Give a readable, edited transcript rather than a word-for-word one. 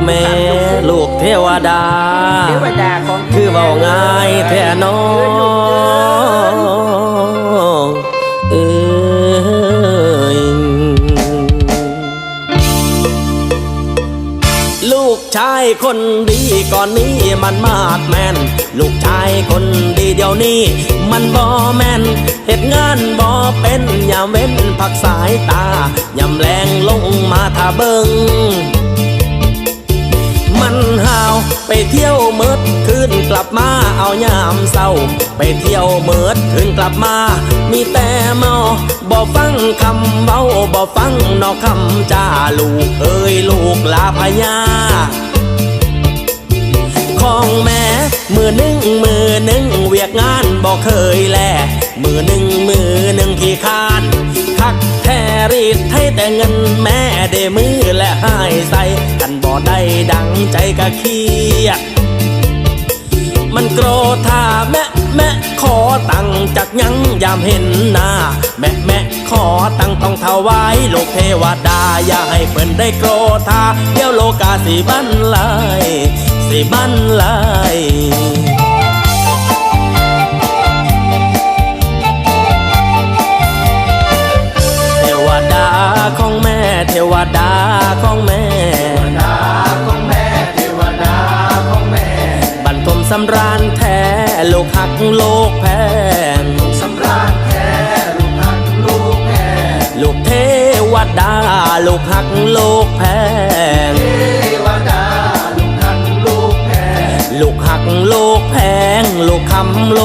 แม่ลูกเทวดาของคือเบาง่ายแท้น้องเอ้ยลูกชายคนดีก่อนนี้มันมาดแมนลูกชายคนดีเดี๋ยวนี้มันบ่แมนเหตุงานบ่เป็นอย่าเว้นพักสายตายำแรงลงมาท่าเบิงมันหาวไปเที่ยวเมิดคืนกลับมาเอายามเศร้าไปเที่ยวเมิดคืนกลับมามีแต่เมาบ่ฟังคำเว้าบ่ฟังนอกคำจ้าลูกเอ้ยลูกลาพญาของแม่มือหนึ่งเวียกงานบ่เคยแลมือหนึ่งขี้คาน คักแทรีดให้แต่เงินแม่ได้มือและให้ใส่กันบ่ได้ดังใจกะเคียดมันโกรธาแม่ขอตังจากยังยามเห็นหน้าแม่ขอตังต้องถวายโลกเทวดาอย่าให้เพิ่นได้โกรธาเดี๋ยวโลกาสิบันไลเทวดาของแม่เทวดาของแม่บรรทมสำราญแท้ลูกหักโลกแพงลูกเทวดาลูกหักโลกแพงลูกหักโลกแพงลูกคำโล